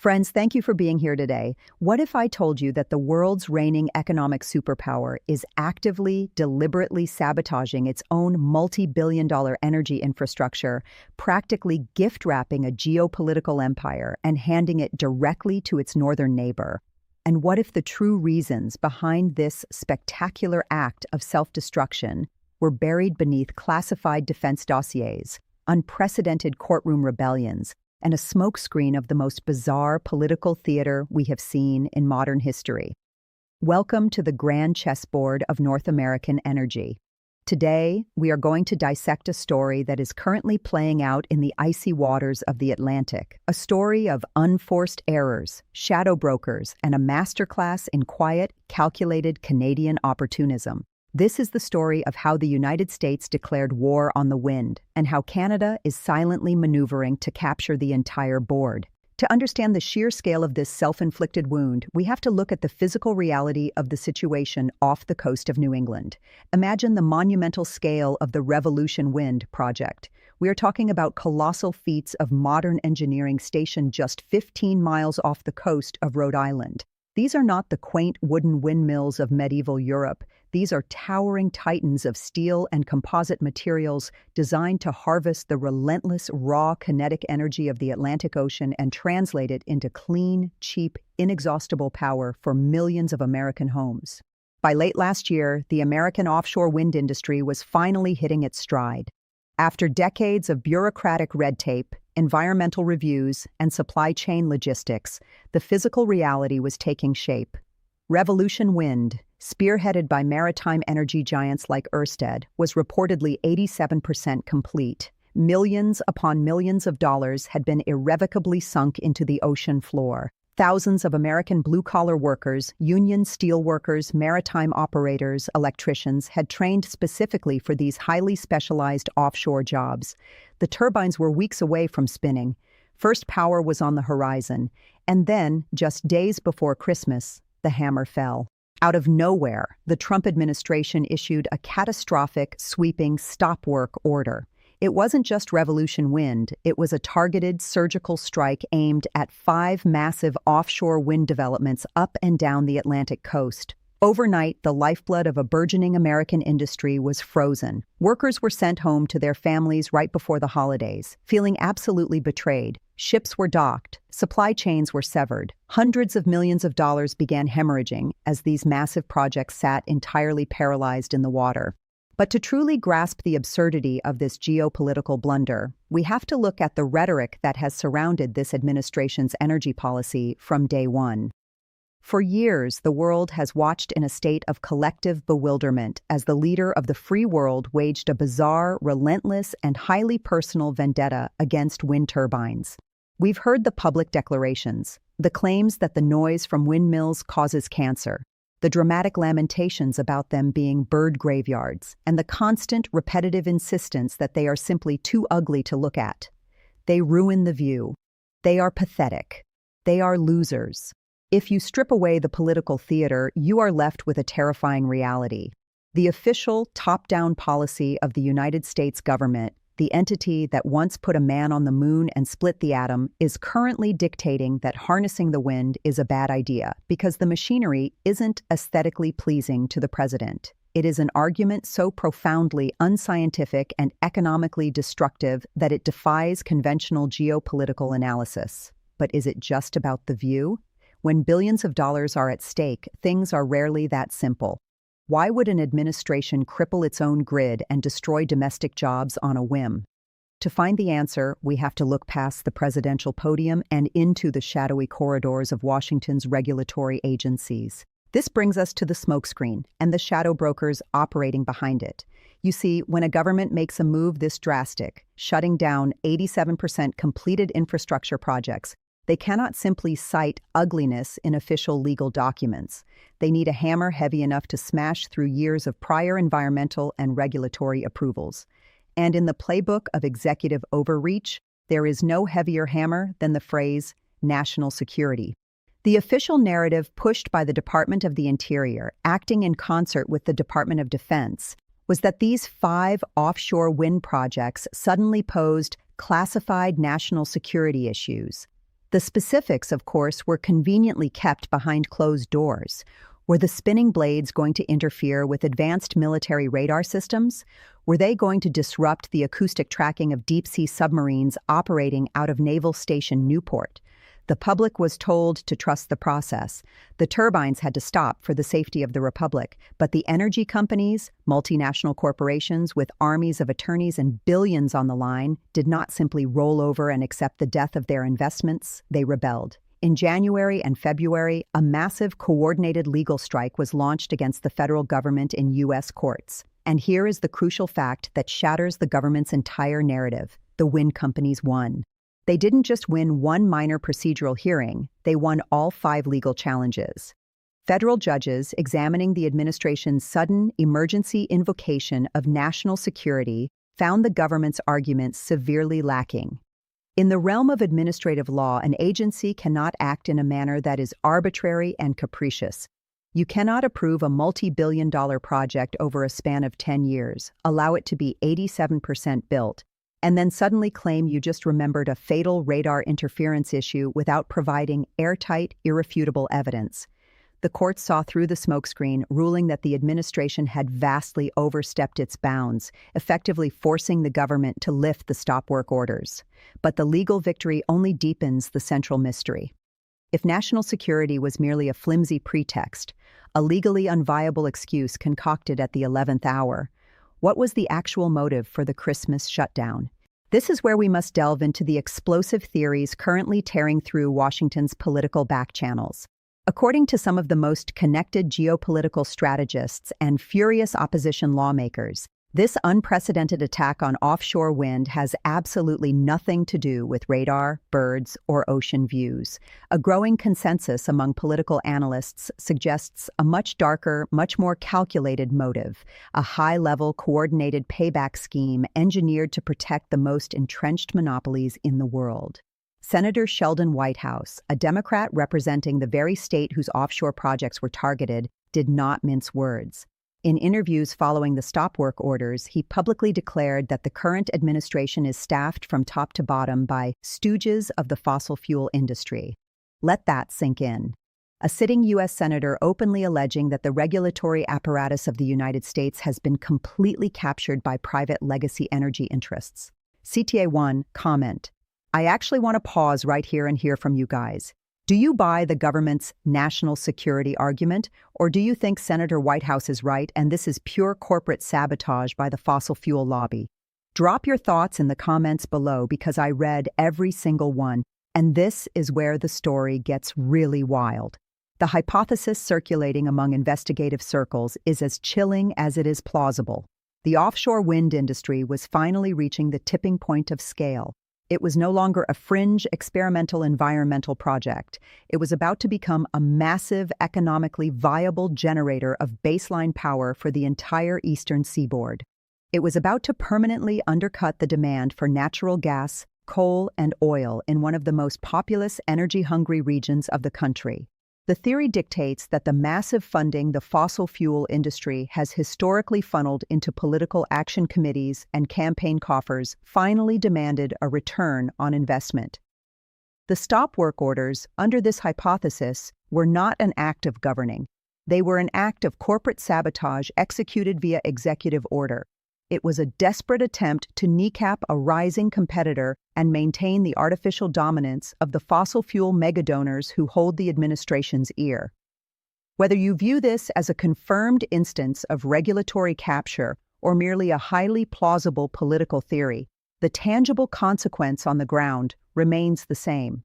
Friends, thank you for being here today. What if I told you that the world's reigning economic superpower is actively, deliberately sabotaging its own multi-billion-dollar energy infrastructure, practically gift-wrapping a geopolitical empire and handing it directly to its northern neighbor? And what if the true reasons behind this spectacular act of self-destruction were buried beneath classified defense dossiers, unprecedented courtroom rebellions, and a smokescreen of the most bizarre political theater we have seen in modern history? Welcome to the grand chessboard of North American energy. Today, we are going to dissect a story that is currently playing out in the icy waters of the Atlantic, a story of unforced errors, shadow brokers, and a masterclass in quiet, calculated Canadian opportunism. This is the story of how the United States declared war on the wind, and how Canada is silently maneuvering to capture the entire board. To understand the sheer scale of this self-inflicted wound, we have to look at the physical reality of the situation off the coast of New England. Imagine the monumental scale of the Revolution Wind project. We are talking about colossal feats of modern engineering stationed just 15 miles off the coast of Rhode Island. These are not the quaint wooden windmills of medieval Europe. These are towering titans of steel and composite materials designed to harvest the relentless, raw kinetic energy of the Atlantic Ocean and translate it into clean, cheap, inexhaustible power for millions of American homes. By late last year, the American offshore wind industry was finally hitting its stride. After decades of bureaucratic red tape, environmental reviews, and supply chain logistics, the physical reality was taking shape. Revolution Wind, spearheaded by maritime energy giants like Ørsted, was reportedly 87% complete. Millions upon millions of dollars had been irrevocably sunk into the ocean floor. Thousands of American blue-collar workers, union steel workers, maritime operators, electricians had trained specifically for these highly specialized offshore jobs. The turbines were weeks away from spinning. First power was on the horizon. And then, just days before Christmas, the hammer fell. Out of nowhere, the Trump administration issued a catastrophic, sweeping stop work order. It wasn't just Revolution Wind, it was a targeted surgical strike aimed at 5 massive offshore wind developments up and down the Atlantic coast. Overnight, the lifeblood of a burgeoning American industry was frozen. Workers were sent home to their families right before the holidays, feeling absolutely betrayed. Ships were docked, supply chains were severed. Hundreds of millions of dollars began hemorrhaging as these massive projects sat entirely paralyzed in the water. But to truly grasp the absurdity of this geopolitical blunder, we have to look at the rhetoric that has surrounded this administration's energy policy from day one. For years, the world has watched in a state of collective bewilderment as the leader of the free world waged a bizarre, relentless, and highly personal vendetta against wind turbines. We've heard the public declarations, the claims that the noise from windmills causes cancer, the dramatic lamentations about them being bird graveyards, and the constant, repetitive insistence that they are simply too ugly to look at. They ruin the view. They are pathetic. They are losers. If you strip away the political theater, you are left with a terrifying reality. The official, top-down policy of the United States government, the entity that once put a man on the moon and split the atom, is currently dictating that harnessing the wind is a bad idea because the machinery isn't aesthetically pleasing to the president. It is an argument so profoundly unscientific and economically destructive that it defies conventional geopolitical analysis. But is it just about the view? When billions of dollars are at stake, things are rarely that simple. Why would an administration cripple its own grid and destroy domestic jobs on a whim? To find the answer, we have to look past the presidential podium and into the shadowy corridors of Washington's regulatory agencies. This brings us to the smokescreen and the shadow brokers operating behind it. You see, when a government makes a move this drastic, shutting down 87% completed infrastructure projects, they cannot simply cite ugliness in official legal documents. They need a hammer heavy enough to smash through years of prior environmental and regulatory approvals. And in the playbook of executive overreach, there is no heavier hammer than the phrase national security. The official narrative pushed by the Department of the Interior, acting in concert with the Department of Defense, was that these 5 offshore wind projects suddenly posed classified national security issues. The specifics, of course, were conveniently kept behind closed doors. Were the spinning blades going to interfere with advanced military radar systems? Were they going to disrupt the acoustic tracking of deep-sea submarines operating out of Naval Station Newport? The public was told to trust the process. The turbines had to stop for the safety of the Republic, but the energy companies, multinational corporations with armies of attorneys and billions on the line, did not simply roll over and accept the death of their investments. They rebelled. In January and February, a massive coordinated legal strike was launched against the federal government in U.S. courts. And here is the crucial fact that shatters the government's entire narrative. The wind companies won. They didn't just win one minor procedural hearing, they won all 5 legal challenges. Federal judges examining the administration's sudden emergency invocation of national security found the government's arguments severely lacking. In the realm of administrative law, an agency cannot act in a manner that is arbitrary and capricious. You cannot approve a multi-billion-dollar project over a span of 10 years, allow it to be 87% built, and then suddenly claim you just remembered a fatal radar interference issue without providing airtight, irrefutable evidence. The court saw through the smokescreen, ruling that the administration had vastly overstepped its bounds, effectively forcing the government to lift the stop work orders. But the legal victory only deepens the central mystery. If national security was merely a flimsy pretext, a legally unviable excuse concocted at the 11th hour, what was the actual motive for the Christmas shutdown? This is where we must delve into the explosive theories currently tearing through Washington's political backchannels. According to some of the most connected geopolitical strategists and furious opposition lawmakers, this unprecedented attack on offshore wind has absolutely nothing to do with radar, birds, or ocean views. A growing consensus among political analysts suggests a much darker, much more calculated motive, a high-level coordinated payback scheme engineered to protect the most entrenched monopolies in the world. Senator Sheldon Whitehouse, a Democrat representing the very state whose offshore projects were targeted, did not mince words. In interviews following the stop work orders, he publicly declared that the current administration is staffed from top to bottom by stooges of the fossil fuel industry. Let that sink in. A sitting U.S. senator openly alleging that the regulatory apparatus of the United States has been completely captured by private legacy energy interests. CTA1, comment. I actually want to pause right here and hear from you guys. Do you buy the government's national security argument, or do you think Senator Whitehouse is right and this is pure corporate sabotage by the fossil fuel lobby? Drop your thoughts in the comments below because I read every single one, and this is where the story gets really wild. The hypothesis circulating among investigative circles is as chilling as it is plausible. The offshore wind industry was finally reaching the tipping point of scale. It was no longer a fringe experimental environmental project. It was about to become a massive, economically viable generator of baseline power for the entire eastern seaboard. It was about to permanently undercut the demand for natural gas, coal, and oil in one of the most populous, energy-hungry regions of the country. The theory dictates that the massive funding the fossil fuel industry has historically funneled into political action committees and campaign coffers finally demanded a return on investment. The stop work orders, under this hypothesis, were not an act of governing. They were an act of corporate sabotage executed via executive order. It was a desperate attempt to kneecap a rising competitor and maintain the artificial dominance of the fossil fuel megadonors who hold the administration's ear. Whether you view this as a confirmed instance of regulatory capture or merely a highly plausible political theory, the tangible consequence on the ground remains the same.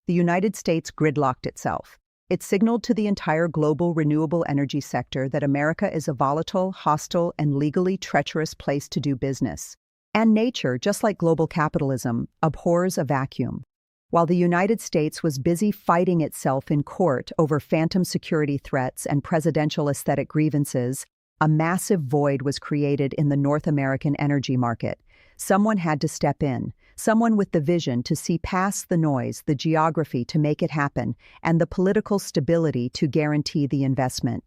The United States gridlocked itself. It signaled to the entire global renewable energy sector that America is a volatile, hostile, and legally treacherous place to do business. And nature, just like global capitalism, abhors a vacuum. While the United States was busy fighting itself in court over phantom security threats and presidential aesthetic grievances, a massive void was created in the North American energy market. Someone had to step in. Someone with the vision to see past the noise, the geography to make it happen, and the political stability to guarantee the investment.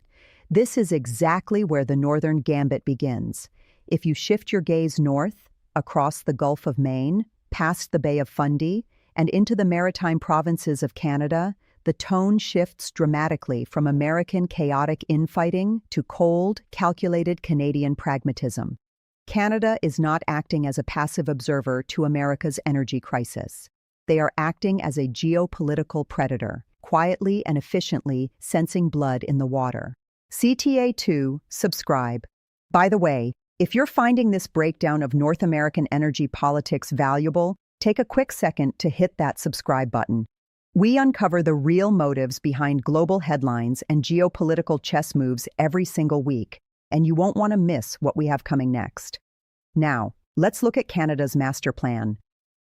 This is exactly where the Northern Gambit begins. If you shift your gaze north, across the Gulf of Maine, past the Bay of Fundy, And into the maritime provinces of Canada, the tone shifts dramatically from American chaotic infighting to cold, calculated Canadian pragmatism. Canada is not acting as a passive observer to America's energy crisis. They are acting as a geopolitical predator, quietly and efficiently sensing blood in the water. CTA2, subscribe. By the way, if you're finding this breakdown of North American energy politics valuable, take a quick second to hit that subscribe button. We uncover the real motives behind global headlines and geopolitical chess moves every single week, and you won't want to miss what we have coming next. Now, let's look at Canada's master plan.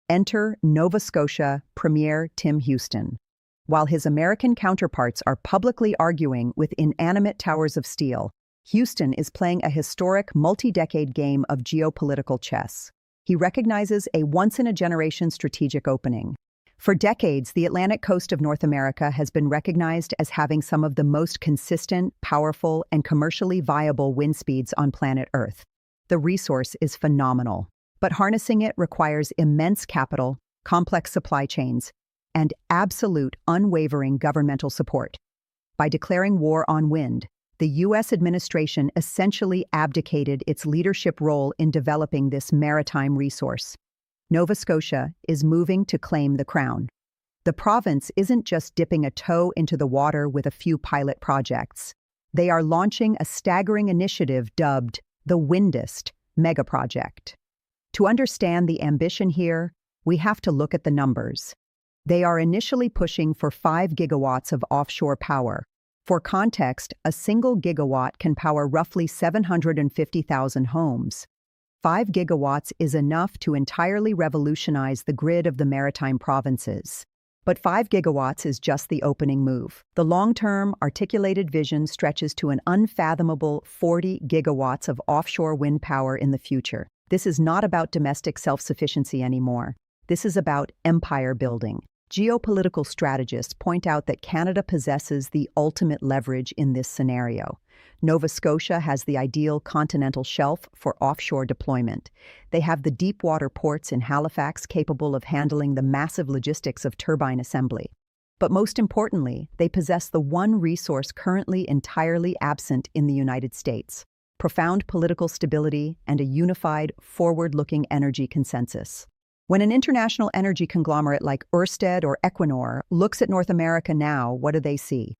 Enter Nova Scotia Premier Tim Houston. While his American counterparts are publicly arguing with inanimate towers of steel, Houston is playing a historic multi-decade game of geopolitical chess. He recognizes a once-in-a-generation strategic opening. For decades, the Atlantic coast of North America has been recognized as having some of the most consistent, powerful, and commercially viable wind speeds on planet Earth. The resource is phenomenal, but harnessing it requires immense capital, complex supply chains, and absolute, unwavering governmental support. By declaring war on wind, the U.S. administration essentially abdicated its leadership role in developing this maritime resource. Nova Scotia is moving to claim the crown. The province isn't just dipping a toe into the water with a few pilot projects. They are launching a staggering initiative dubbed the Windest Mega Project. To understand the ambition here, we have to look at the numbers. They are initially pushing for 5 gigawatts of offshore power. For context, a single gigawatt can power roughly 750,000 homes. 5 gigawatts is enough to entirely revolutionize the grid of the maritime provinces. But 5 gigawatts is just the opening move. The long-term, articulated vision stretches to an unfathomable 40 gigawatts of offshore wind power in the future. This is not about domestic self-sufficiency anymore. This is about empire building. Geopolitical strategists point out that Canada possesses the ultimate leverage in this scenario. Nova Scotia has the ideal continental shelf for offshore deployment. They have the deep water ports in Halifax capable of handling the massive logistics of turbine assembly. But most importantly, they possess the one resource currently entirely absent in the United States: profound political stability and a unified, forward-looking energy consensus. When an international energy conglomerate like Ørsted or Equinor looks at North America now, what do they see?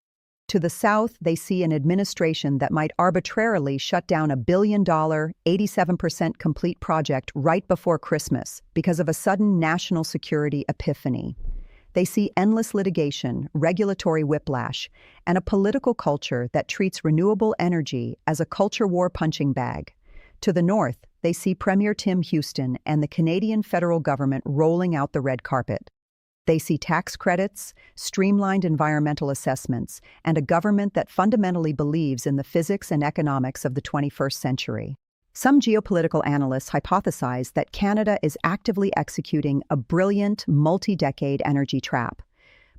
To the south, they see an administration that might arbitrarily shut down a $1 billion, 87% complete project right before Christmas because of a sudden national security epiphany. They see endless litigation, regulatory whiplash, and a political culture that treats renewable energy as a culture war punching bag. To the north, they see Premier Tim Houston and the Canadian federal government rolling out the red carpet. They see tax credits, streamlined environmental assessments, and a government that fundamentally believes in the physics and economics of the 21st century. Some geopolitical analysts hypothesize that Canada is actively executing a brilliant, multi-decade energy trap.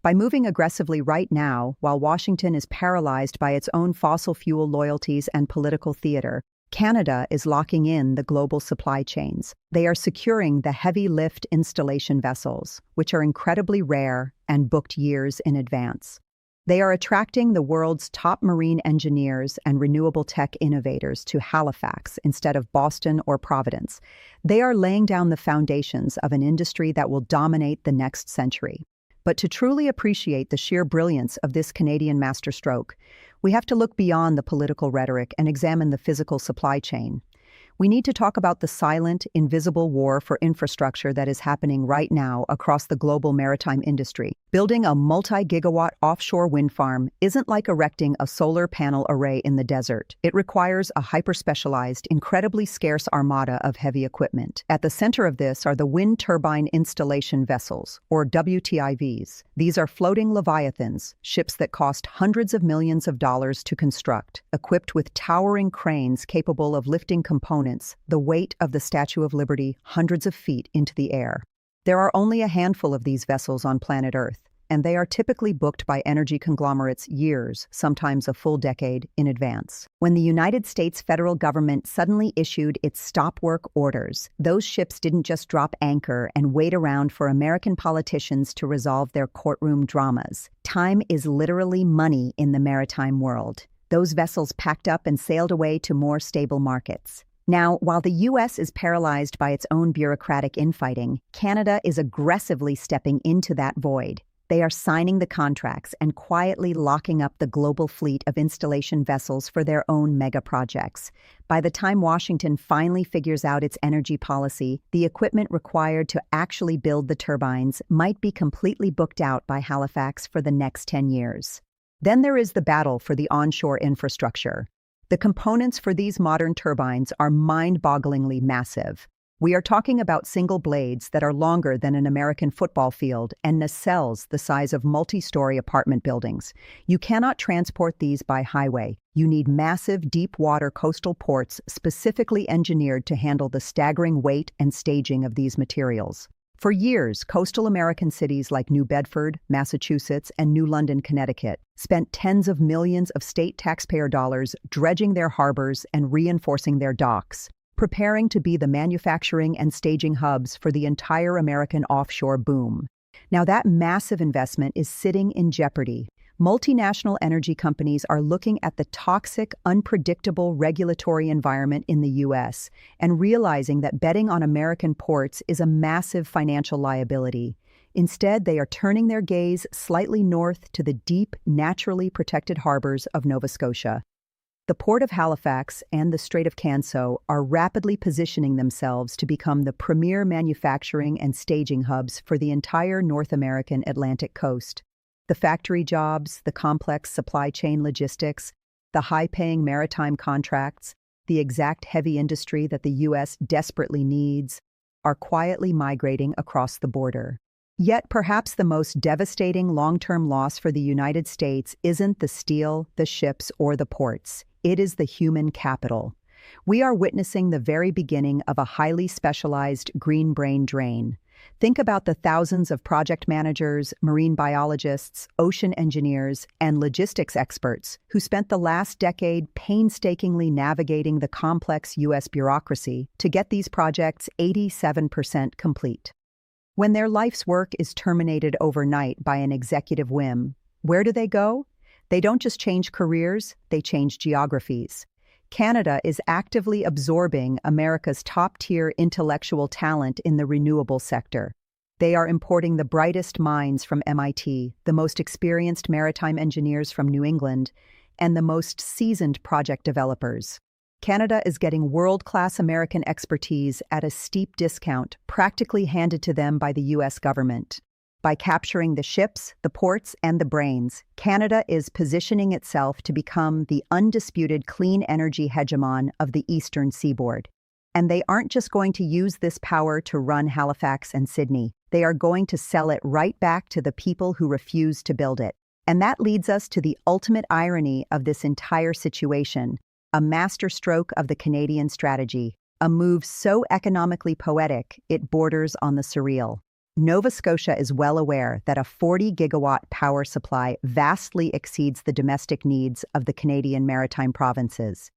By moving aggressively right now, while Washington is paralyzed by its own fossil fuel loyalties and political theater, Canada is locking in the global supply chains. They are securing the heavy lift installation vessels, which are incredibly rare and booked years in advance. They are attracting the world's top marine engineers and renewable tech innovators to Halifax instead of Boston or Providence. They are laying down the foundations of an industry that will dominate the next century. But to truly appreciate the sheer brilliance of this Canadian masterstroke, we have to look beyond the political rhetoric and examine the physical supply chain. We need to talk about the silent, invisible war for infrastructure that is happening right now across the global maritime industry. Building a multi-gigawatt offshore wind farm isn't like erecting a solar panel array in the desert. It requires a hyper-specialized, incredibly scarce armada of heavy equipment. At the center of this are the Wind Turbine Installation Vessels, or WTIVs. These are floating leviathans, ships that cost hundreds of millions of dollars to construct, equipped with towering cranes capable of lifting components the weight of the Statue of Liberty hundreds of feet into the air. There are only a handful of these vessels on planet Earth, and they are typically booked by energy conglomerates years, sometimes a full decade, in advance. When the United States federal government suddenly issued its stop work orders, those ships didn't just drop anchor and wait around for American politicians to resolve their courtroom dramas. Time is literally money in the maritime world. Those vessels packed up and sailed away to more stable markets. Now, while the U.S. is paralyzed by its own bureaucratic infighting, Canada is aggressively stepping into that void. They are signing the contracts and quietly locking up the global fleet of installation vessels for their own mega projects. By the time Washington finally figures out its energy policy, the equipment required to actually build the turbines might be completely booked out by Halifax for the next 10 years. Then there is the battle for the onshore infrastructure. The components for these modern turbines are mind-bogglingly massive. We are talking about single blades that are longer than an American football field and nacelles the size of multi-story apartment buildings. You cannot transport these by highway. You need massive, deep-water coastal ports specifically engineered to handle the staggering weight and staging of these materials. For years, coastal American cities like New Bedford, Massachusetts, and New London, Connecticut, spent tens of millions of state taxpayer dollars dredging their harbors and reinforcing their docks, preparing to be the manufacturing and staging hubs for the entire American offshore boom. Now that massive investment is sitting in jeopardy. Multinational energy companies are looking at the toxic, unpredictable regulatory environment in the U.S. and realizing that betting on American ports is a massive financial liability. Instead, they are turning their gaze slightly north to the deep, naturally protected harbors of Nova Scotia. The Port of Halifax and the Strait of Canso are rapidly positioning themselves to become the premier manufacturing and staging hubs for the entire North American Atlantic coast. The factory jobs, the complex supply chain logistics, the high-paying maritime contracts, the exact heavy industry that the U.S. desperately needs, are quietly migrating across the border. Yet perhaps the most devastating long-term loss for the United States isn't the steel, the ships, or the ports. It is the human capital. We are witnessing the very beginning of a highly specialized green brain drain. Think about the thousands of project managers, marine biologists, ocean engineers, and logistics experts who spent the last decade painstakingly navigating the complex U.S. bureaucracy to get these projects 87% complete. When their life's work is terminated overnight by an executive whim, where do they go? They don't just change careers, they change geographies. Canada is actively absorbing America's top-tier intellectual talent in the renewable sector. They are importing the brightest minds from MIT, the most experienced maritime engineers from New England, and the most seasoned project developers. Canada is getting world-class American expertise at a steep discount, practically handed to them by the U.S. government. By capturing the ships, the ports, and the brains, Canada is positioning itself to become the undisputed clean energy hegemon of the eastern seaboard. And they aren't just going to use this power to run Halifax and Sydney. They are going to sell it right back to the people who refuse to build it. And that leads us to the ultimate irony of this entire situation, a masterstroke of the Canadian strategy, a move so economically poetic it borders on the surreal. Nova Scotia is well aware that a 40-gigawatt power supply vastly exceeds the domestic needs of the Canadian maritime provinces.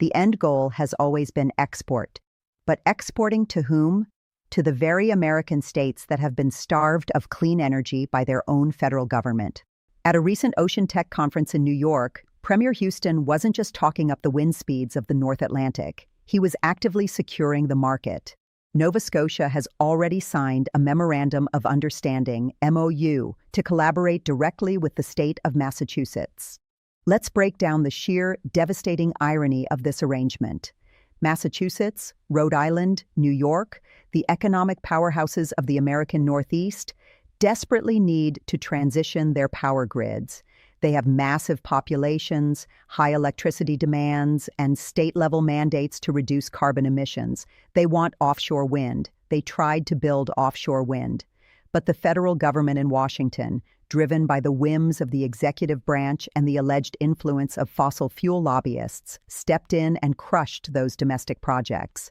The end goal has always been export. But exporting to whom? To the very American states that have been starved of clean energy by their own federal government. At a recent Ocean Tech conference in New York, Premier Houston wasn't just talking up the wind speeds of the North Atlantic. He was actively securing the market. Nova Scotia has already signed a Memorandum of Understanding, MOU, to collaborate directly with the state of Massachusetts. Let's break down the sheer, devastating irony of this arrangement. Massachusetts, Rhode Island, New York, the economic powerhouses of the American Northeast, desperately need to transition their power grids. They have massive populations, high electricity demands, and state-level mandates to reduce carbon emissions. They want offshore wind. They tried to build offshore wind. But the federal government in Washington, driven by the whims of the executive branch and the alleged influence of fossil fuel lobbyists, stepped in and crushed those domestic projects.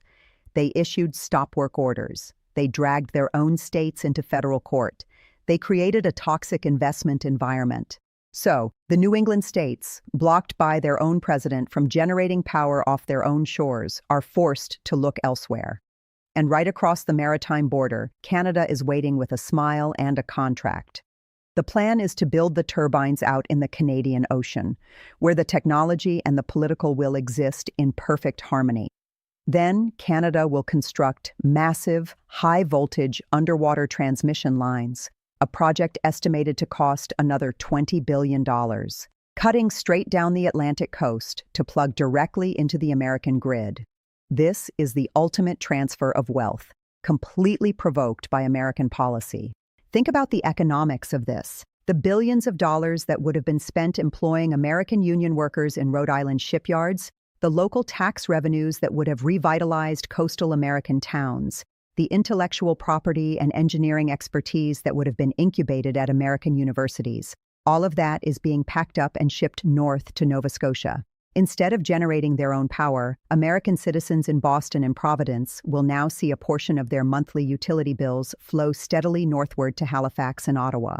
They issued stop work orders. They dragged their own states into federal court. They created a toxic investment environment. So, the New England states, blocked by their own president from generating power off their own shores, are forced to look elsewhere. And right across the maritime border, Canada is waiting with a smile and a contract. The plan is to build the turbines out in the Canadian Ocean, where the technology and the political will exist in perfect harmony. Then, Canada will construct massive, high-voltage underwater transmission lines, a project estimated to cost another $20 billion, cutting straight down the Atlantic coast to plug directly into the American grid. This is the ultimate transfer of wealth, completely provoked by American policy. Think about the economics of this. The billions of dollars that would have been spent employing American union workers in Rhode Island shipyards, the local tax revenues that would have revitalized coastal American towns, the intellectual property and engineering expertise that would have been incubated at American universities. All of that is being packed up and shipped north to Nova Scotia. Instead of generating their own power, American citizens in Boston and Providence will now see a portion of their monthly utility bills flow steadily northward to Halifax and Ottawa.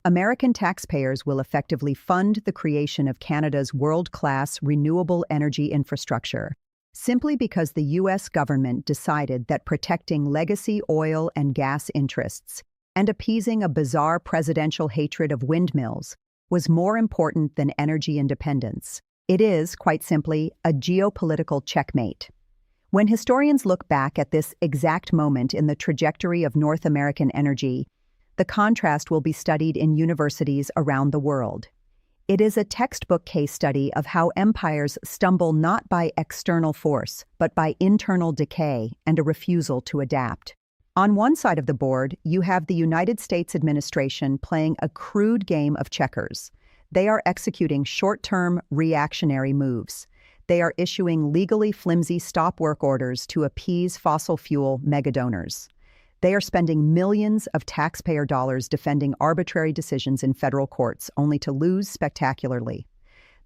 American taxpayers will effectively fund the creation of Canada's world-class renewable energy infrastructure, simply because the U.S. government decided that protecting legacy oil and gas interests and appeasing a bizarre presidential hatred of windmills was more important than energy independence. It is, quite simply, a geopolitical checkmate. When historians look back at this exact moment in the trajectory of North American energy, the contrast will be studied in universities around the world. It is a textbook case study of how empires stumble not by external force, but by internal decay and a refusal to adapt. On one side of the board, you have the United States administration playing a crude game of checkers. They are executing short-term, reactionary moves. They are issuing legally flimsy stop work orders to appease fossil fuel megadonors. They are spending millions of taxpayer dollars defending arbitrary decisions in federal courts, only to lose spectacularly.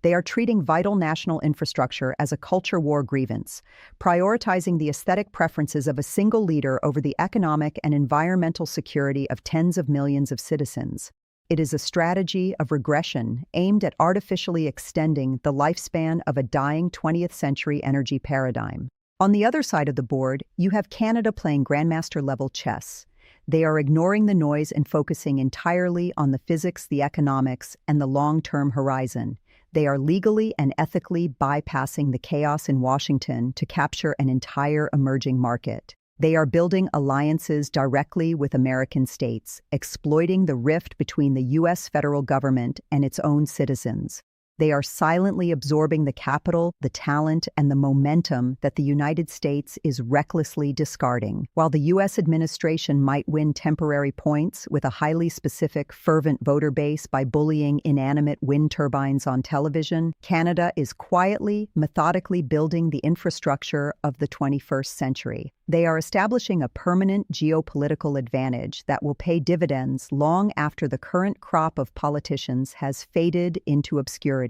They are treating vital national infrastructure as a culture war grievance, prioritizing the aesthetic preferences of a single leader over the economic and environmental security of tens of millions of citizens. It is a strategy of regression aimed at artificially extending the lifespan of a dying 20th century energy paradigm. On the other side of the board, you have Canada playing grandmaster-level chess. They are ignoring the noise and focusing entirely on the physics, the economics, and the long-term horizon. They are legally and ethically bypassing the chaos in Washington to capture an entire emerging market. They are building alliances directly with American states, exploiting the rift between the U.S. federal government and its own citizens. They are silently absorbing the capital, the talent, and the momentum that the United States is recklessly discarding. While the U.S. administration might win temporary points with a highly specific, fervent voter base by bullying inanimate wind turbines on television, Canada is quietly, methodically building the infrastructure of the 21st century. They are establishing a permanent geopolitical advantage that will pay dividends long after the current crop of politicians has faded into obscurity.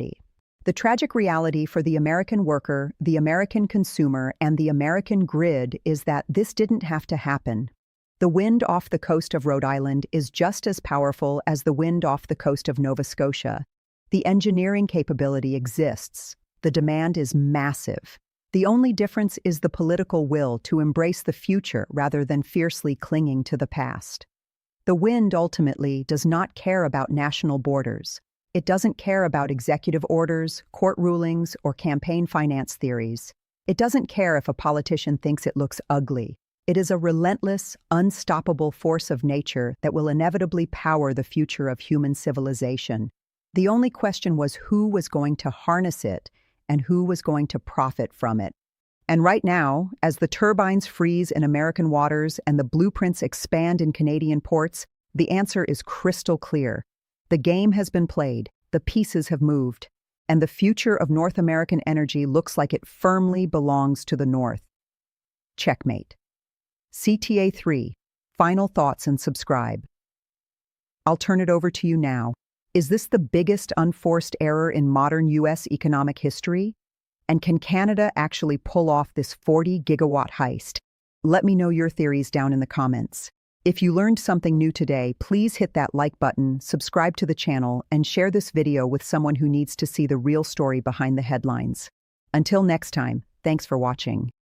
The tragic reality for the American worker, the American consumer, and the American grid is that this didn't have to happen. The wind off the coast of Rhode Island is just as powerful as the wind off the coast of Nova Scotia. The engineering capability exists. The demand is massive. The only difference is the political will to embrace the future rather than fiercely clinging to the past. The wind ultimately does not care about national borders. It doesn't care about executive orders, court rulings, or campaign finance theories. It doesn't care if a politician thinks it looks ugly. It is a relentless, unstoppable force of nature that will inevitably power the future of human civilization. The only question was who was going to harness it and who was going to profit from it. And right now, as the turbines freeze in American waters and the blueprints expand in Canadian ports, the answer is crystal clear. The game has been played, the pieces have moved, and the future of North American energy looks like it firmly belongs to the North. Checkmate. CTA 3. Final thoughts and subscribe. I'll turn it over to you now. Is this the biggest unforced error in modern U.S. economic history? And can Canada actually pull off this 40-gigawatt heist? Let me know your theories down in the comments. If you learned something new today, please hit that like button, subscribe to the channel, and share this video with someone who needs to see the real story behind the headlines. Until next time, thanks for watching.